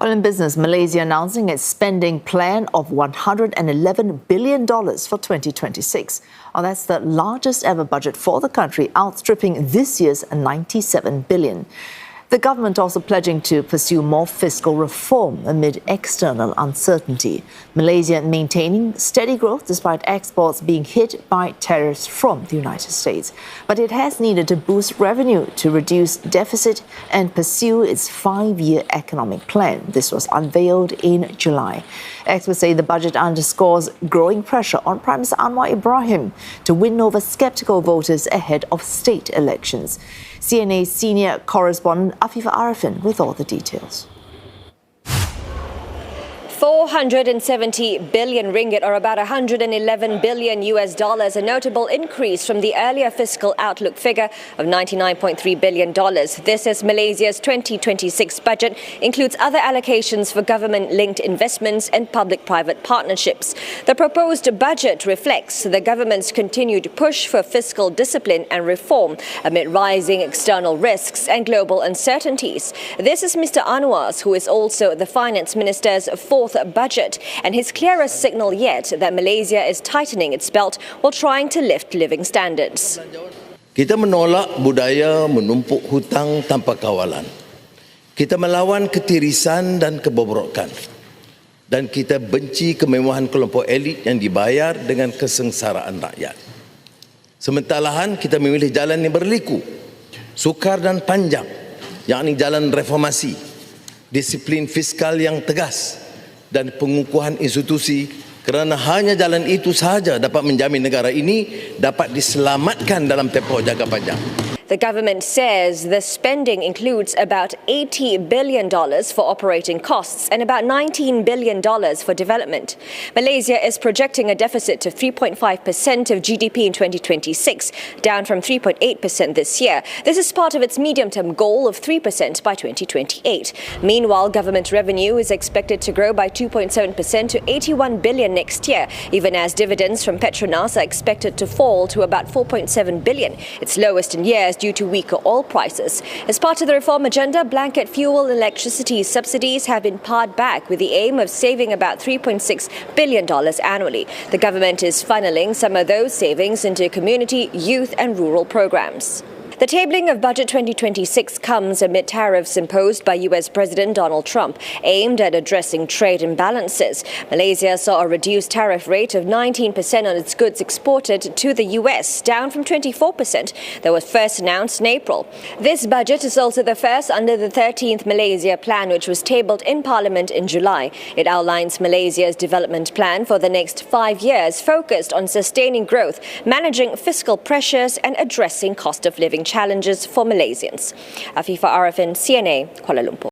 Well, in business, Malaysia announcing its spending plan of $111 billion for 2026. Well, that's the largest ever budget for the country, outstripping this year's $97 billion. The government also pledging to pursue more fiscal reform amid external uncertainty. Malaysia maintaining steady growth despite exports being hit by tariffs from the United States. But it has needed to boost revenue to reduce deficit and pursue its 5-year economic plan. This was unveiled in July. Experts say the budget underscores growing pressure on Prime Minister Anwar Ibrahim to win over sceptical voters ahead of state elections. CNA senior correspondent Afifah Ariffin with all the details. 470 billion ringgit, or about 111 billion US dollars, a notable increase from the earlier fiscal outlook figure of $99.3 billion. This is Malaysia's 2026 budget, includes other allocations for government-linked investments and public-private partnerships. The proposed budget reflects the government's continued push for fiscal discipline and reform amid rising external risks and global uncertainties. This is Mr. Anwar's, who is also the Finance Minister's fourth budget, and his clearest signal yet that Malaysia is tightening its belt while trying to lift living standards. Kita menolak budaya menumpuk hutang tanpa kawalan. Kita melawan ketirisan dan kebobrokan. Dan kita benci kemewahan kelompok elit yang dibayar dengan kesengsaraan rakyat. Sementara kita memilih jalan yang berliku, sukar dan panjang, yakni jalan reformasi, disiplin fiskal yang tegas, dan pengukuhan institusi, kerana hanya jalan itu sahaja dapat menjamin negara ini dapat diselamatkan dalam tempoh jangka panjang. The government says the spending includes about $80 billion for operating costs and about $19 billion for development. Malaysia is projecting a deficit of 3.5% of GDP in 2026, down from 3.8% this year. This is part of its medium-term goal of 3% by 2028. Meanwhile, government revenue is expected to grow by 2.7% to 81 billion next year, even as dividends from Petronas are expected to fall to about 4.7 billion, its lowest in years due to weaker oil prices. As part of the reform agenda, blanket fuel and electricity subsidies have been pared back with the aim of saving about $3.6 billion annually. The government is funneling some of those savings into community, youth and rural programs. The tabling of Budget 2026 comes amid tariffs imposed by US President Donald Trump, aimed at addressing trade imbalances. Malaysia saw a reduced tariff rate of 19% on its goods exported to the US, down from 24% that was first announced in April. This budget is also the first under the 13th Malaysia Plan, which was tabled in Parliament in July. It outlines Malaysia's development plan for the next 5 years, focused on sustaining growth, managing fiscal pressures and addressing cost of living challenges for Malaysians. Afifah Ariffin, CNA, Kuala Lumpur.